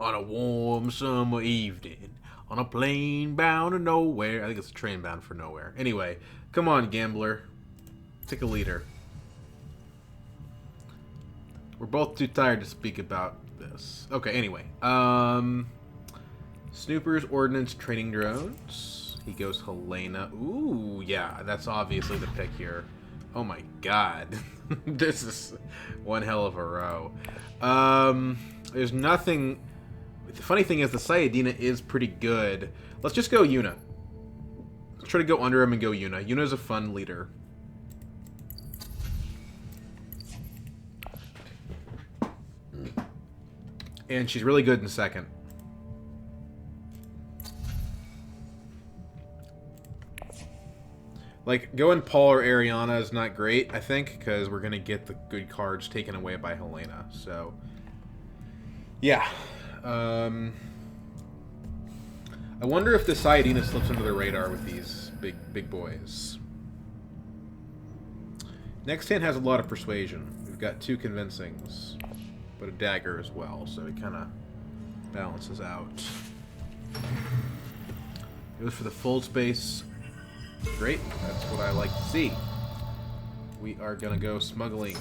On a warm summer evening, on a plane bound to nowhere. I think it's a train bound for nowhere. Anyway, come on, gambler. Take a leader. We're both too tired to speak about this. Okay, anyway. Snoopers, Ordnance, Training Drones. He goes Helena. Ooh, yeah, that's obviously the pick here. Oh my god. This is one hell of a row. There's nothing... The funny thing is the Sayadina is pretty good. Let's just go Yuna. Let's try to go under him and go Yuna. Yuna's a fun leader. And she's really good in second. Like, going Paul or Ariana is not great, I think, because we're going to get the good cards taken away by Helena. So, yeah. I wonder if the Sayadina slips under the radar with these big boys. Next hand has a lot of persuasion. We've got 2 convincings, but a dagger as well, so it kind of balances out. Goes for the full space. Great, that's what I like to see. We are gonna go smuggling.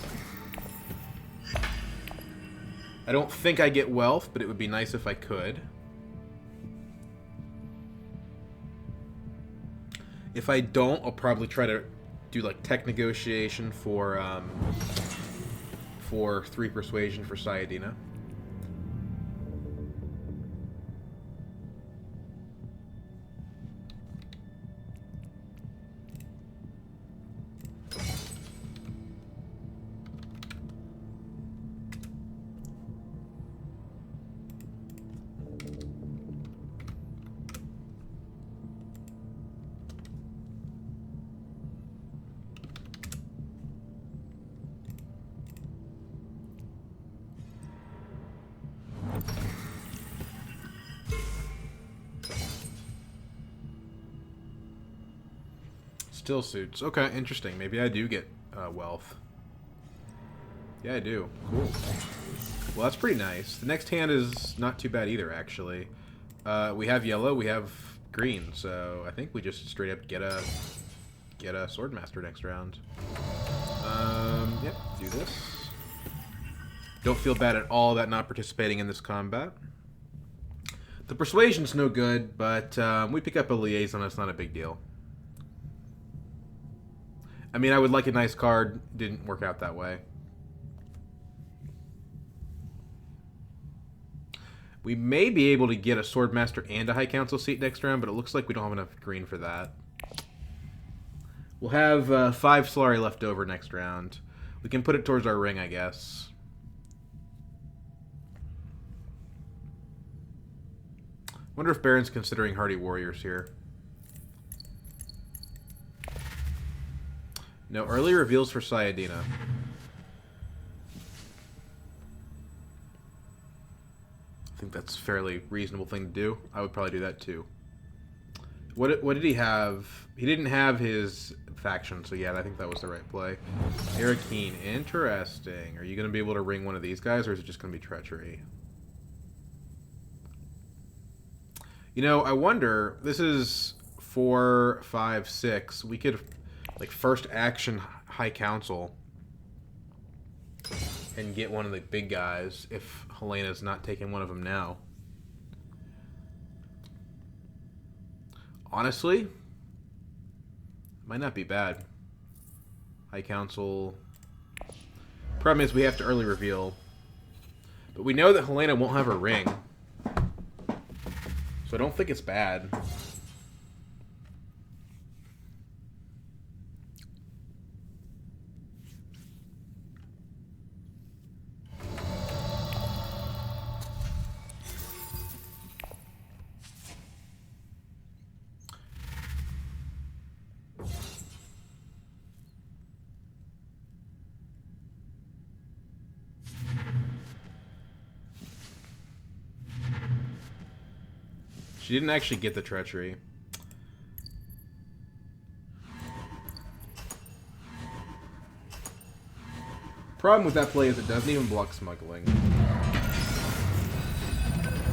I don't think I get wealth, but it would be nice if I could. If I don't, I'll probably try to do like tech negotiation for 3 persuasion for Sayadina. Still suits. Okay, interesting. Maybe I do get wealth. Yeah, I do. Cool. Well, that's pretty nice. The next hand is not too bad either, actually. We have yellow, we have green, so I think we just straight up get a Swordmaster next round. Yep, do this. Don't feel bad at all about not participating in this combat. The persuasion's no good, but we pick up a liaison, it's not a big deal. I mean, I would like a nice card. Didn't work out that way. We may be able to get a Swordmaster and a High Council seat next round, but it looks like we don't have enough green for that. We'll have 5 Solari left over next round. We can put it towards our ring, I guess. Wonder if Baron's considering Hardy Warriors here. No, early reveals for Sayadina. I think that's a fairly reasonable thing to do. I would probably do that too. What did he have? He didn't have his faction, so yeah, I think that was the right play. Arakeen, interesting. Are you going to be able to ring one of these guys, or is it just going to be treachery? You know, I wonder, this is 4, 5, 6. We could... like first action High Council and get one of the big guys if Helena's not taking one of them now. Honestly, might not be bad. High Council. Problem is we have to early reveal. But we know that Helena won't have her ring. So I don't think it's bad. She didn't actually get the treachery. Problem with that play is it doesn't even block smuggling.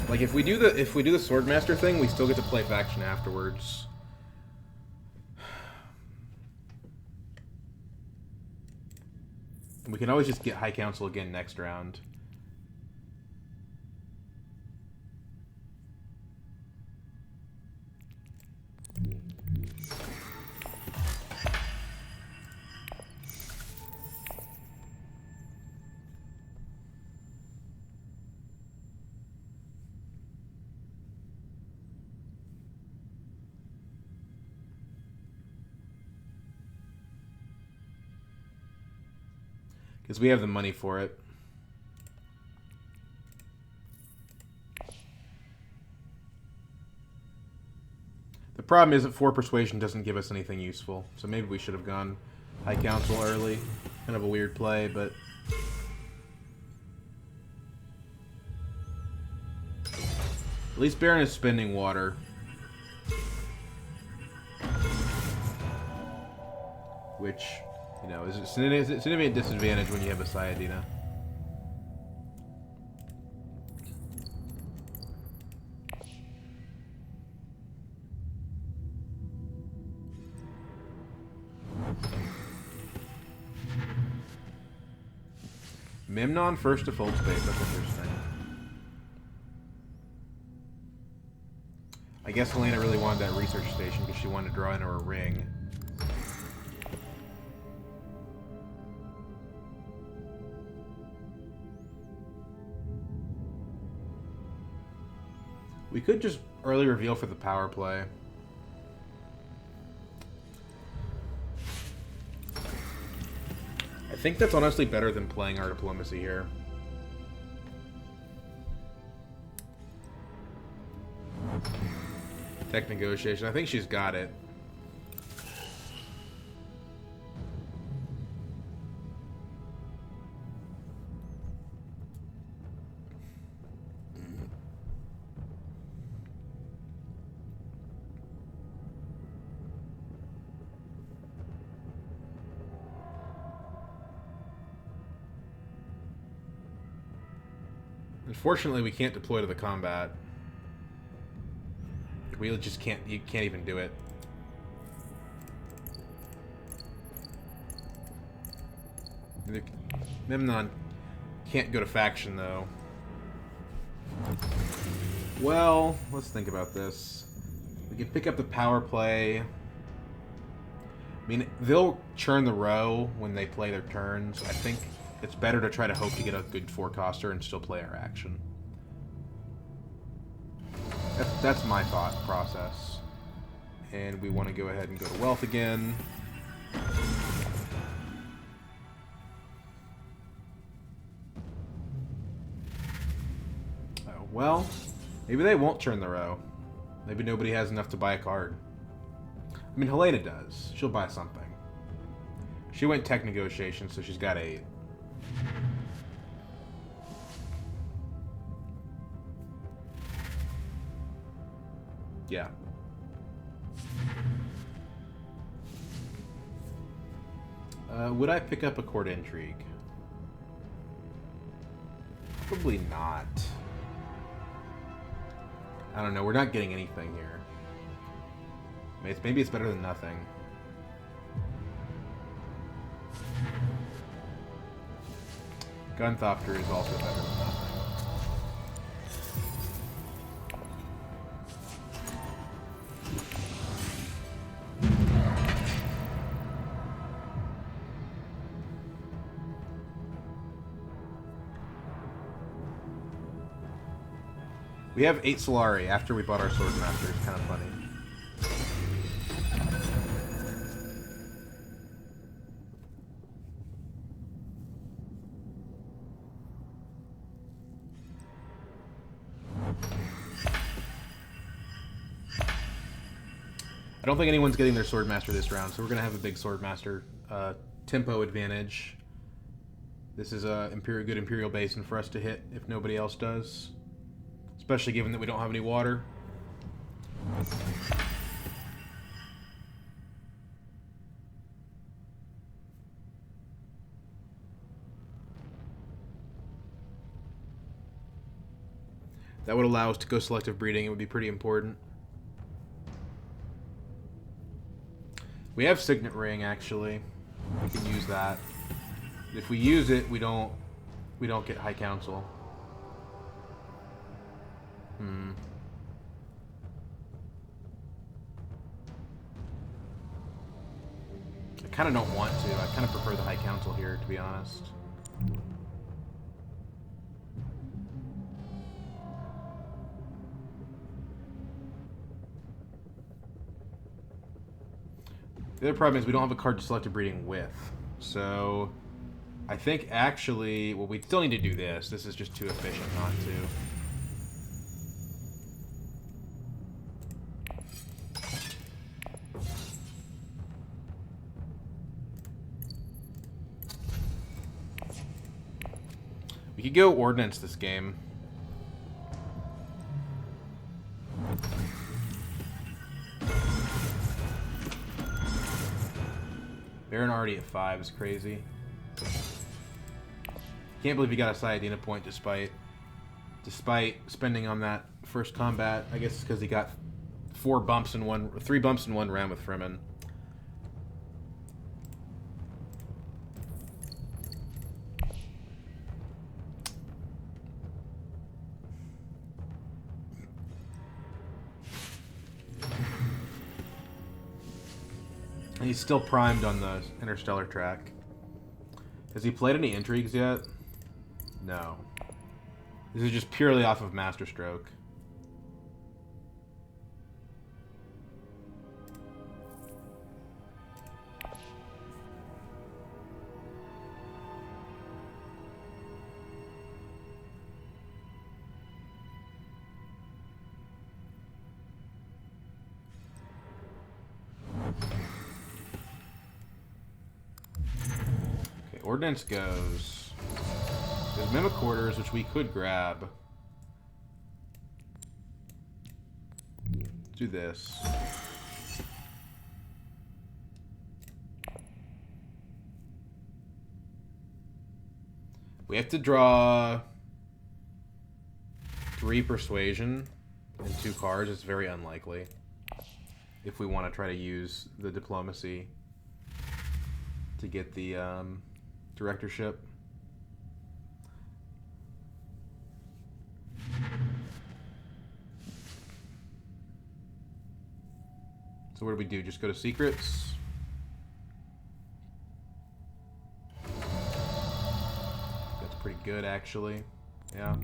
Like if we do the Swordmaster thing, we still get to play faction afterwards. And we can always just get High Council again next round. Because we have the money for it. The problem is that 4 Persuasion doesn't give us anything useful. So maybe we should have gone High Council early. Kind of a weird play, but... At least Baron is spending water. Which... You know, is a significant disadvantage when you have a Sayadina. Memnon first default space, that's interesting. I guess Helena really wanted that research station because she wanted to draw into her ring. We could just early reveal for the power play. I think that's honestly better than playing our diplomacy here. Tech negotiation. I think she's got it. Unfortunately, we can't deploy to the combat. We just can't. You can't even do it. Memnon can't go to faction though. Well, let's think about this. We can pick up the power play. I mean, they'll churn the row when they play their turns. I think it's better to try to hope to get a good 4-coster and still play our action. That's my thought process. And we want to go ahead and go to wealth again. Oh, well, maybe they won't turn the row. Maybe nobody has enough to buy a card. I mean, Helena does. She'll buy something. She went tech negotiation, so she's got 8. Yeah. Would I pick up a court intrigue? Probably not. I don't know. We're not getting anything here. Maybe it's better than nothing. Gunthopter is also better than nothing. We have 8 Solari after we bought our Swordmaster. It's kind of funny. I don't think anyone's getting their Swordmaster this round, so we're going to have a big Swordmaster tempo advantage. This is a good Imperial Basin for us to hit if nobody else does. Especially given that we don't have any water. That would allow us to go selective breeding. It would be pretty important. We have Signet Ring, actually. We can use that. If we use it, we don't get High Council. I kind of don't want to. I kind of prefer the High Council here, to be honest. The other problem is we don't have a card to selective breeding with. So I think actually, well, we still need to do this. This is just too efficient not to. We could go Ordnance this game. Baron already at 5 is crazy. Can't believe he got a Sayadina point despite spending on that first combat. I guess it's because he got 3 bumps in one round with Fremen. And he's still primed on the Interstellar track. Has he played any Intrigues yet? No. This is just purely off of Masterstroke. Ordnance goes. There's Mimic Quarters, which we could grab. Do this. We have to draw 3 Persuasion and 2 cards. It's very unlikely if we want to try to use the Diplomacy to get the Directorship. So what do we do? Just go to Secrets? That's pretty good, actually. Yeah.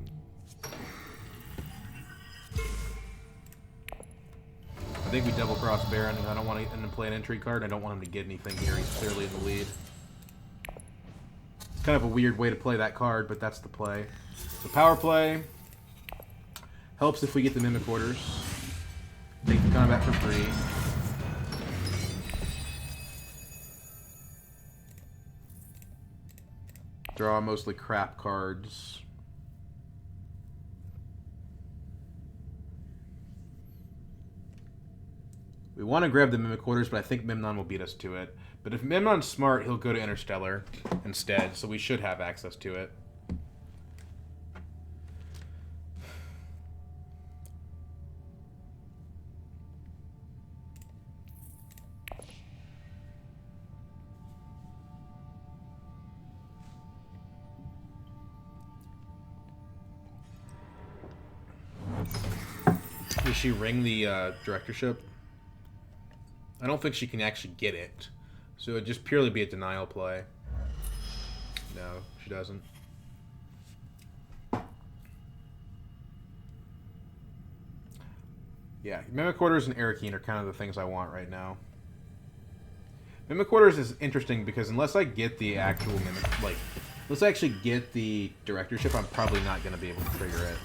I think we double cross Baron. I don't want to play an entry card. I don't want him to get anything here. He's clearly in the lead. It's kind of a weird way to play that card, but that's the play. So power play helps if we get the Mimic Orders. Take the combat for free. Draw mostly crap cards. We want to grab the Mimic Quarters, but I think Memnon will beat us to it. But if Memnon's smart, he'll go to Interstellar instead, so we should have access to it. Does she ring the directorship? I don't think she can actually get it. So it would just purely be a denial play. No, she doesn't. Yeah, Mimic Quarters and Arakeen are kind of the things I want right now. Mimic Quarters is interesting because unless I get the actual Mimic, like, unless I actually get the directorship, I'm probably not going to be able to trigger it.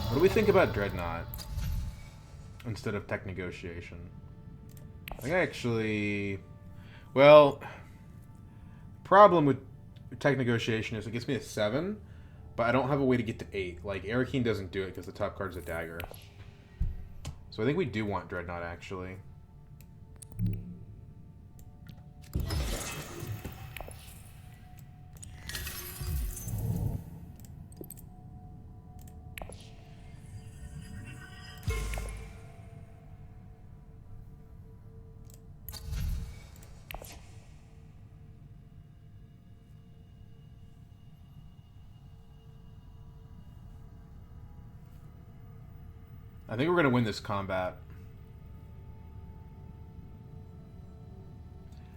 What do we think about Dreadnought instead of Tech Negotiation? I think actually... Well, problem with Tech Negotiation is it gets me a 7, but I don't have a way to get to 8. Like, Arakeen doesn't do it because the top card's a dagger. So I think we do want Dreadnought, actually. I think we're going to win this combat.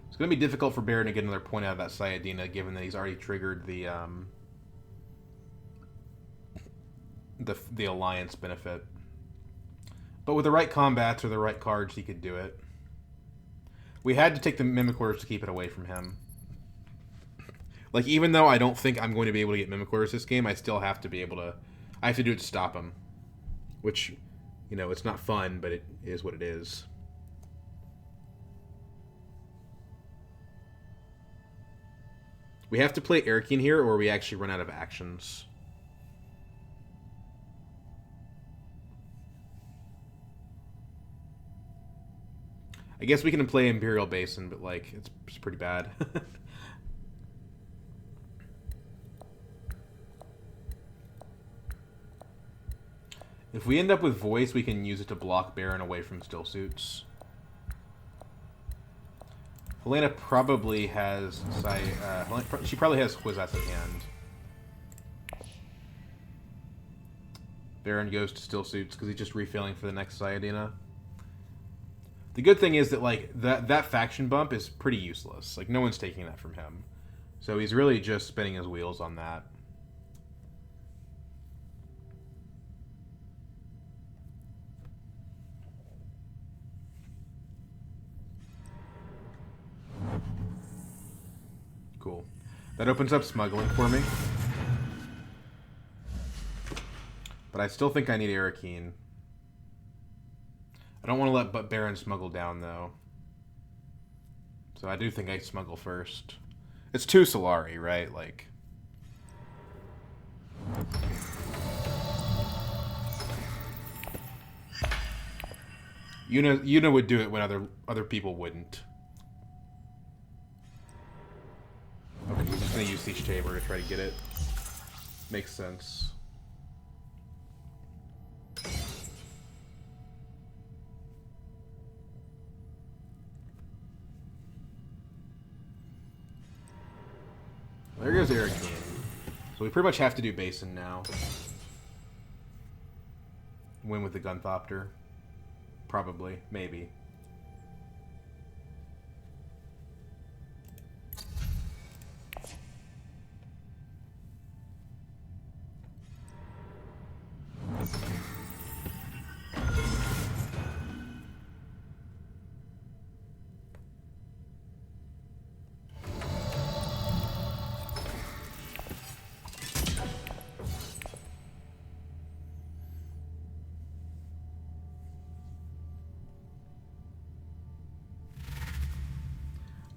It's going to be difficult for Baron to get another point out of that Sayadina, given that he's already triggered the alliance benefit. But with the right combats or the right cards, he could do it. We had to take the Mimic-Orders to keep it away from him. Like, even though I don't think I'm going to be able to get Mimic-Orders this game, I still have to be able to... I have to do it to stop him. Which, you know, it's not fun, but it is what it is. We have to play Erkin here, or we actually run out of actions. I guess we can play Imperial Basin, but, like, it's pretty bad. If we end up with Voice, we can use it to block Baron away from Still Suits. Helena probably has... she probably has Kwisatz at hand. Baron goes to Still Suits because he's just refilling for the next Sayadina. The good thing is that, like, that faction bump is pretty useless. Like, no one's taking that from him. So he's really just spinning his wheels on that. Cool. That opens up smuggling for me. But I still think I need Erkin. I don't want to let Baron smuggle down, though. So I do think I smuggle first. It's 2 Solari, right? Like... Yuna would do it when other people wouldn't. Okay, we're just going to use Siege Tabor to try to get it. Makes sense. There goes Erkin. So we pretty much have to do Basin now. Win with the Gunthopter. Probably. Maybe.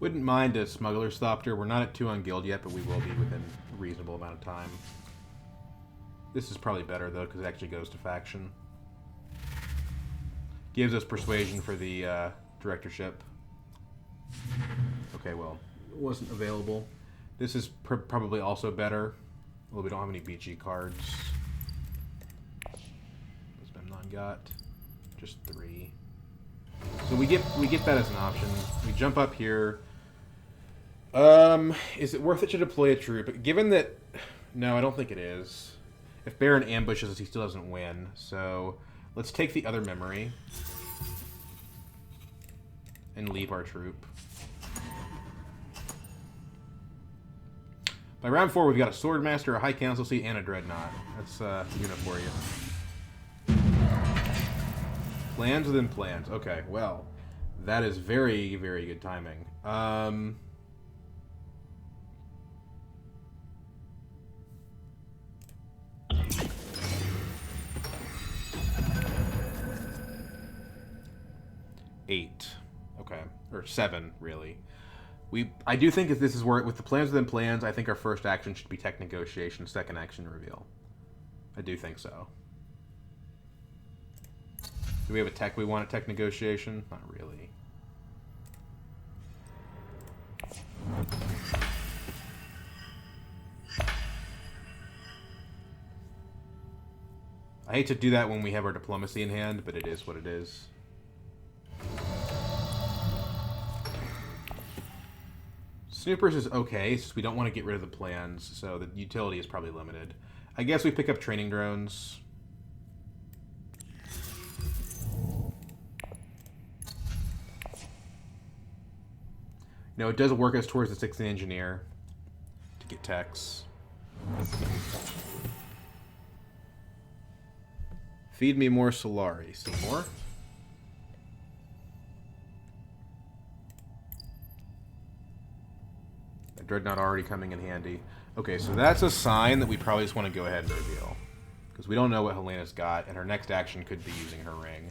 Wouldn't mind a Smuggler's Thopter. We're not at 2 on Guild yet, but we will be within a reasonable amount of time. This is probably better, though, because it actually goes to faction. Gives us persuasion for the directorship. Okay, well, it wasn't available. This is probably also better. Well, we don't have any BG cards. What's Memnon got? Just 3. So we get that as an option. We jump up here. Is it worth it to deploy a troop? Given that... No, I don't think it is. If Baron ambushes us, he still doesn't win. So let's take the other memory. And leave our troop. By round 4, we've got a Swordmaster, a High Council seat, and a Dreadnought. That's Yuna for you. Plans within plans. Okay, well, that is very, very good timing. 8. Okay. Or 7, really. I do think if this is where, with the plans within plans, I think our first action should be tech negotiation, second action reveal. I do think so. Do we have a tech we want at tech negotiation? Not really. I hate to do that when we have our diplomacy in hand, but it is what it is. Snoopers is okay, it's just we don't want to get rid of the plans, so the utility is probably limited. I guess we pick up training drones. No, it does work us towards the 6th engineer to get techs. Feed me more Solari. Some more? That Dreadnought already coming in handy. Okay, so that's a sign that we probably just want to go ahead and reveal. Because we don't know what Helena's got, and her next action could be using her ring.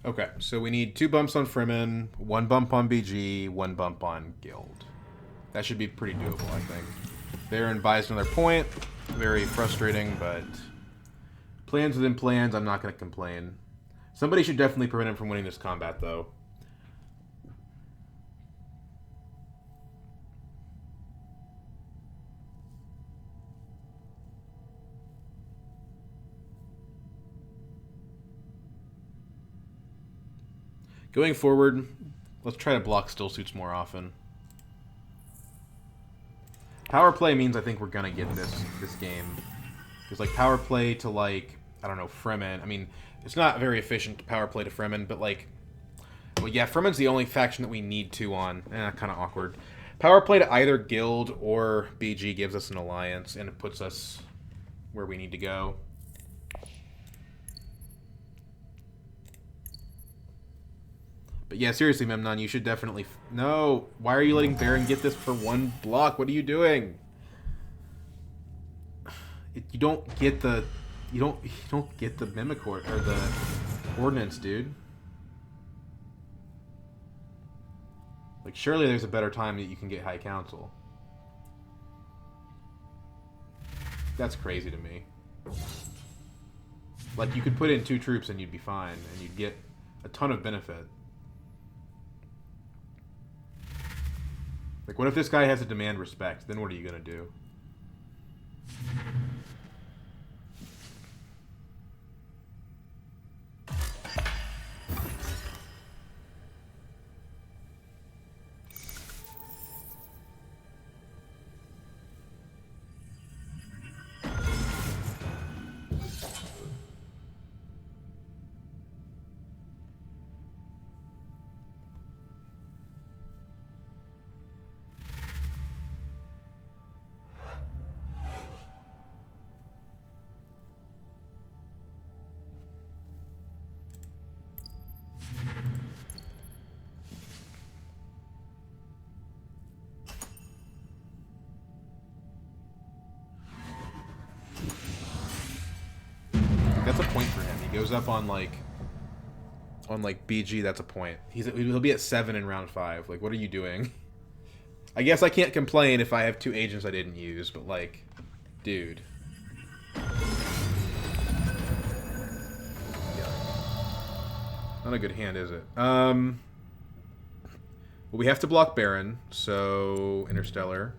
Okay, so we need 2 bumps on Fremen, 1 bump on BG, 1 bump on Guild. That should be pretty doable, I think. Baron buys another point. Very frustrating, but plans within plans, I'm not going to complain. Somebody should definitely prevent him from winning this combat, though. Going forward, let's try to block still suits more often. Power play means I think we're gonna get this game. Because like power play to like, I don't know, Fremen. I mean, it's not very efficient to power play to Fremen, but like, well yeah, Fremen's the only faction that we need 2 on. Kind of awkward. Power play to either Guild or BG gives us an alliance, and it puts us where we need to go. But yeah, seriously, Memnon, you should definitely... No! Why are you letting Baron get this for 1 block? What are you doing? You don't get the... You don't get the Mimicord, or the Ordnance, dude. Like, surely there's a better time that you can get High Council. That's crazy to me. Like, you could put in 2 troops and you'd be fine, and you'd get a ton of benefit. Like, what if this guy has to demand respect? Then what are you gonna do? That's a point for him. He goes up on like BG. That's a point. He'll be at 7 in round 5. Like, what are you doing? I guess I can't complain if I have 2 agents I didn't use, but like, dude. Yeah. Not a good hand, is it? Well, we have to block Baron, so Interstellar.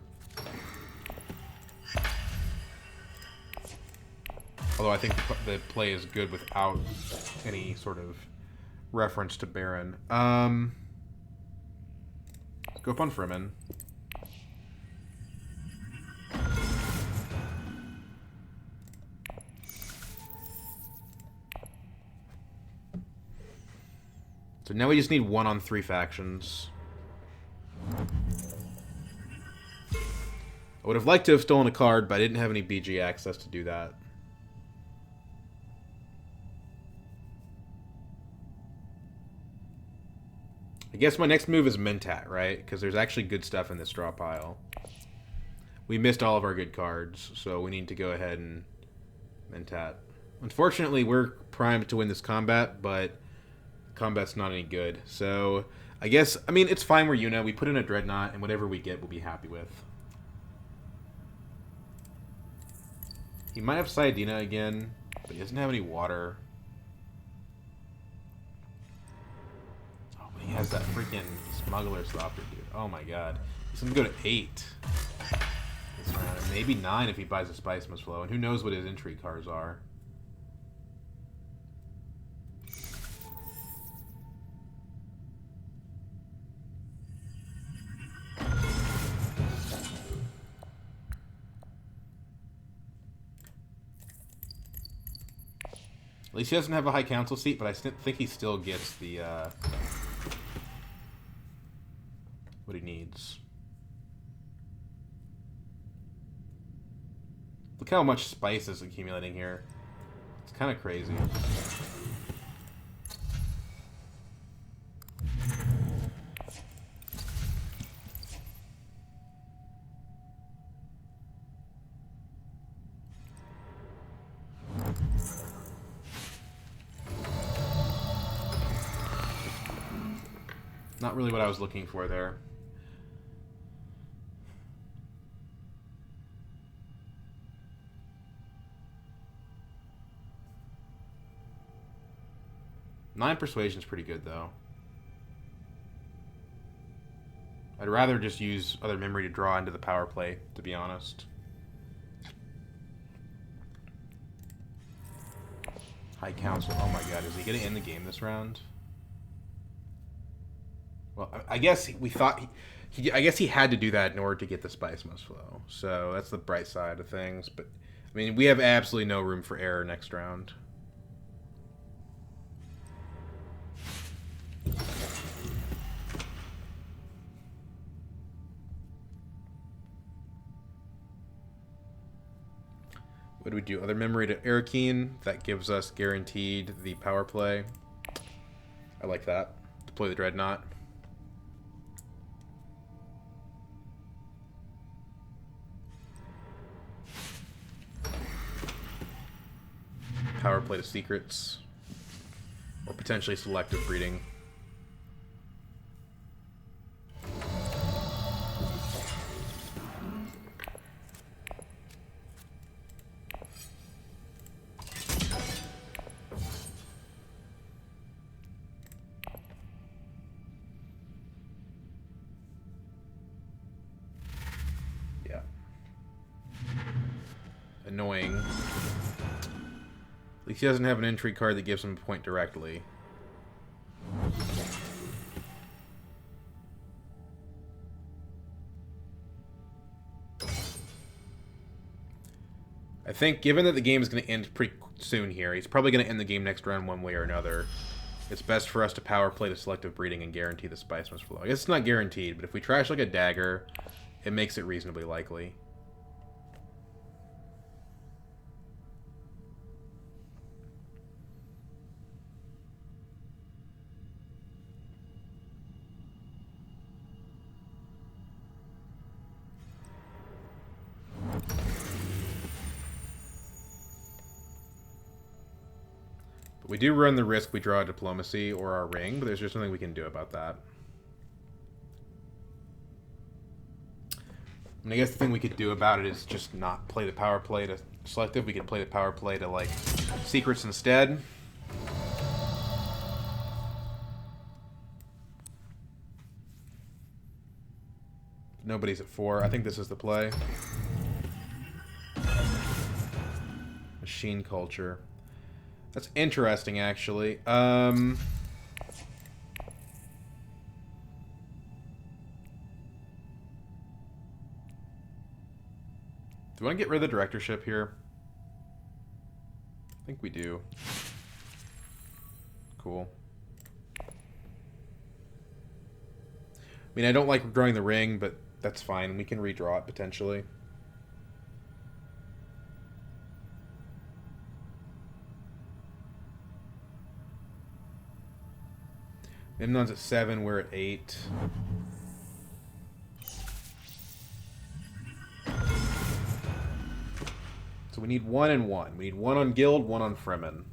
Although I think the play is good without any sort of reference to Baron. Go up on Fremen. So now we just need 1 on 3 factions. I would have liked to have stolen a card, but I didn't have any BG access to do that. I guess my next move is Mentat, right? Because there's actually good stuff in this draw pile. we missed all of our good cards, so we need to go ahead and mentat. Unfortunately, we're primed to win this combat, but combat's not any good. So I guess, I mean, it's fine. We're Yuna. We put in a Dreadnought, and whatever we get, we'll be happy with. He might have Sayadina again, but he doesn't have any water. Oh, but he has that freaking Smuggler Stopper, dude. Oh my god. He's gonna go to 8 this round. Maybe 9 if he buys a Spice Must Flow. And who knows what his intrigue cards are. At least he doesn't have a high council seat, but I think he still gets the, what he needs. Look how much spice is accumulating here. It's kind of crazy. Not really what I was looking for there. Nine persuasion's pretty good though. I'd rather just use other memory to draw into the power play, to be honest. High council. Oh my god, is he gonna end the game this round? Well, I guess we thought I guess he had to do that in order to get the Spice Must Flow. So that's the bright side of things. But I mean, we have absolutely no room for error next round. What do we do? Other memory to Arakeen. That gives us guaranteed the power play. I like that. Deploy the Dreadnought. Power play to secrets. Or potentially selective breeding. Yeah. Annoying. At least he doesn't have an intrigue card that gives him a point directly. I think, given that the game is going to end pretty soon here, he's probably going to end the game next round one way or another. It's best for us to power play to selective breeding and guarantee the Spice Must Flow. I guess it's not guaranteed, but if we trash like a dagger, it makes it reasonably likely. We do run the risk we draw a Diplomacy or our Ring, but there's just nothing we can do about that. And I guess the thing we could do about it is just not play the power play to selective. We could play the power play to, like, secrets instead. Nobody's at 4. I think this is the play. Machine culture. That's interesting, actually. Do we want to get rid of the directorship here? I think we do. Cool. I mean, I don't like drawing the ring, but that's fine. We can redraw it, potentially. Memnon's at 7, we're at 8. So we need 1 and 1. We need 1 on Guild, 1 on Fremen.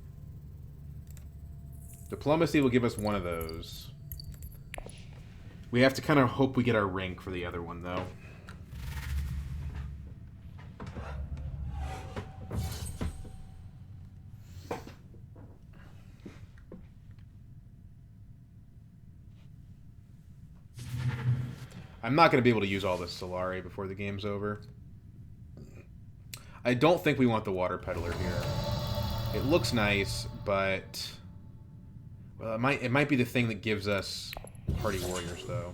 Diplomacy will give us one of those. We have to kind of hope we get our rank for the other one, though. I'm not going to be able to use all this Solari before the game's over. I don't think we want the Water Peddler here. It looks nice, but... Well, it might be the thing that gives us Hardy Warriors, though.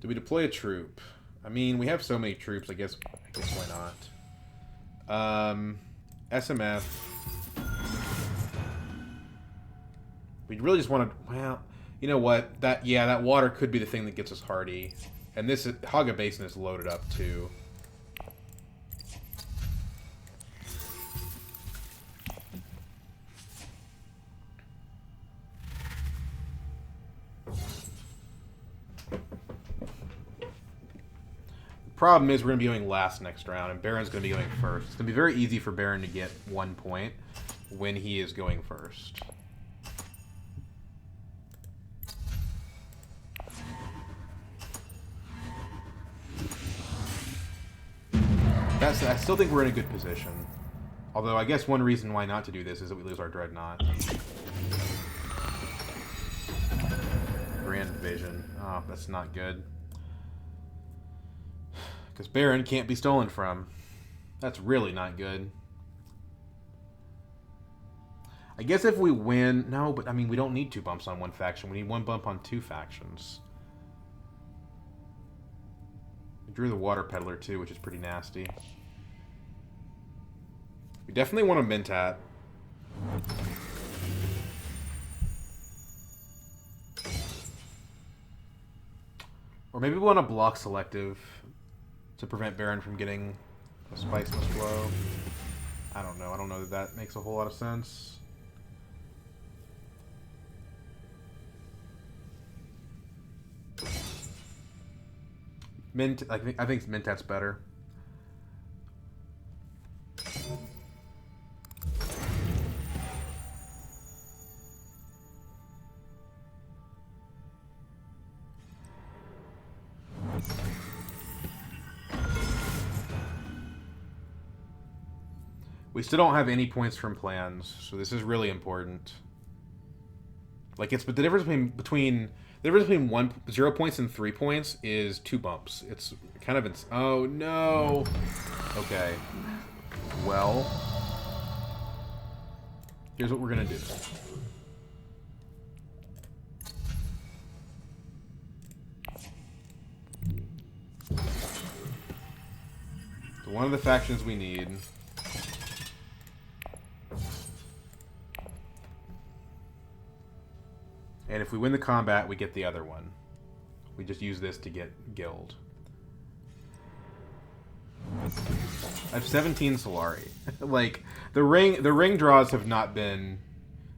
Do we deploy a troop? I mean, we have so many troops, I guess why not? SMF. We really just want to... Well, you know what? That water could be the thing that gets us Hardy. And this Haga Basin is loaded up, too. Problem is we're going to be going last next round, and Baron's going to be going first. It's going to be very easy for Baron to get 1 point when he is going first. I still think we're in a good position. Although I guess one reason why not to do this is that we lose our Dreadnought. Grand Vision. Oh, that's not good. Because Baron can't be stolen from. That's really not good. I guess if we win... No, but I mean, we don't need 2 bumps on one faction. We need 1 bump on 2 factions. We drew the Water Peddler, too, which is pretty nasty. We definitely want a Mentat. Or maybe we want a block selective to prevent Baron from getting a Spice Must Flow. I don't know. I don't know that that makes a whole lot of sense. I think Mentat's better. We still don't have any points from plans, so this is really important. Like, it's the difference between 0 points and 3 points is 2 bumps. It's kind of oh no. Okay. Well, here's what we're gonna do. So one of the factions we need. And if we win the combat, we get the other one. We just use this to get Guild. I have 17 Solari. Like, the ring draws have not been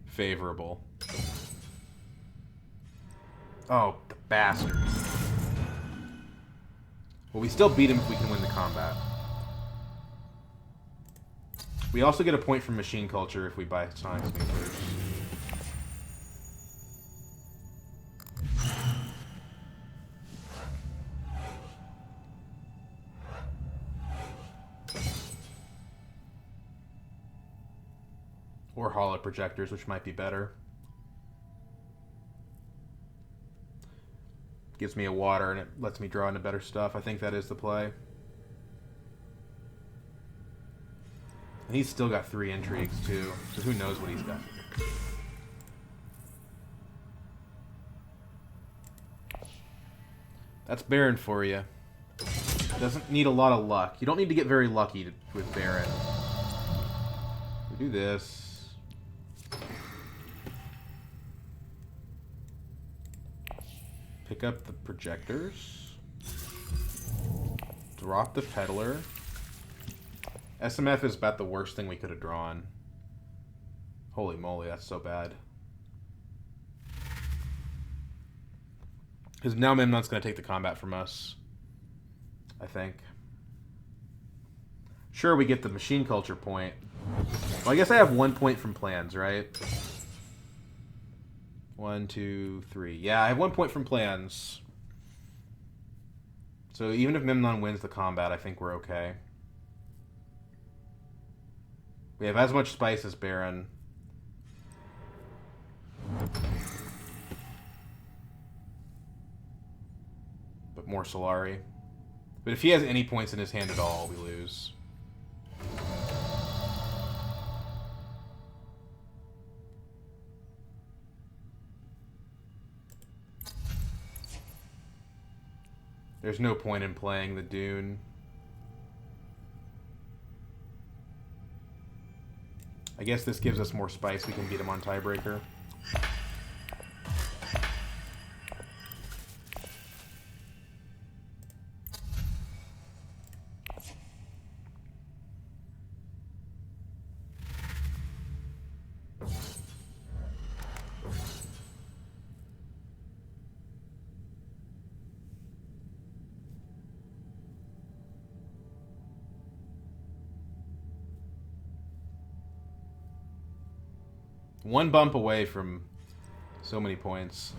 favorable. Oh, the bastard. Well, we still beat him if we can win the combat. We also get a point from Machine Culture if we buy Sonic Sneakers. Or Hollow Projectors, which might be better. Gives me a water and it lets me draw into better stuff. I think that is the play. And he's still got 3 intrigues too, so who knows what he's got. That's Baron for you. Doesn't need a lot of luck. You don't need to get very lucky with Baron. We do this. Pick up the projectors. Drop the Peddler. SMF is about the worst thing we could have drawn. Holy moly, that's so bad. Because now Memnon's going to take the combat from us. I think. Sure, we get the machine culture point. Well, I guess I have 1 point from plans, right? 1, 2, 3. Yeah, I have 1 point from plans. So even if Memnon wins the combat, I think we're okay. We have as much spice as Baron. But more Solari. But if he has any points in his hand at all, we lose. There's no point in playing the Dune. I guess this gives us more spice. We can beat him on tiebreaker. One bump away from so many points.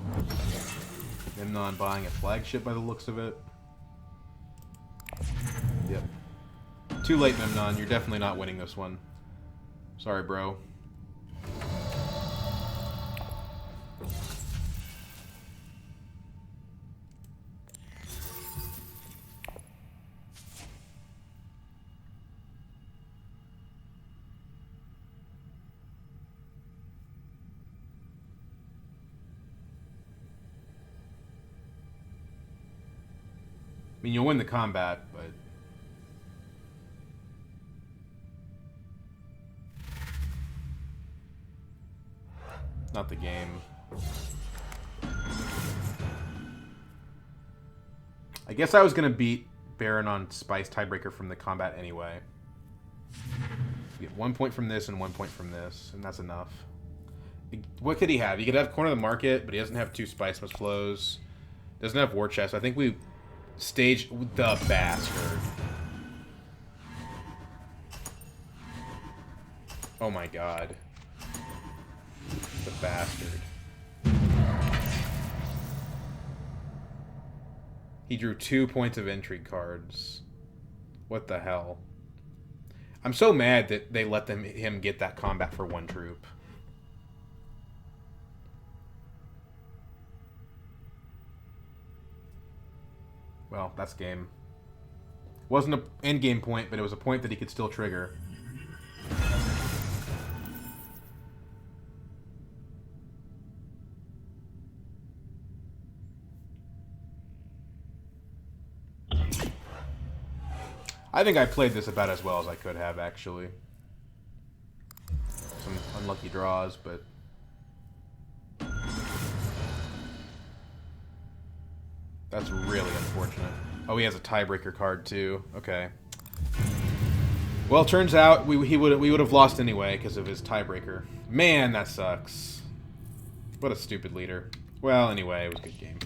Memnon buying a flagship by the looks of it. Yep. Too late, Memnon. You're definitely not winning this one. Sorry, bro. I mean, you'll win the combat, but... not the game. I guess I was going to beat Baron on Spice tiebreaker from the combat anyway. You get 1 point from this and 1 point from this, and that's enough. What could he have? He could have Corner of the Market, but he doesn't have 2 Spice Must Flows. Doesn't have War Chest. I think we... stage the bastard. Oh my god. The bastard. He drew 2 points of intrigue cards. What the hell? I'm so mad that they let him get that combat for 1 troop. Well, that's game. Wasn't an endgame point, but it was a point that he could still trigger. I think I played this about as well as I could have, actually. Some unlucky draws, but... that's really unfortunate. Oh, he has a tiebreaker card, too. Okay. Well, turns out we would have lost anyway because of his tiebreaker. Man, that sucks. What a stupid leader. Well, anyway, it was a good game.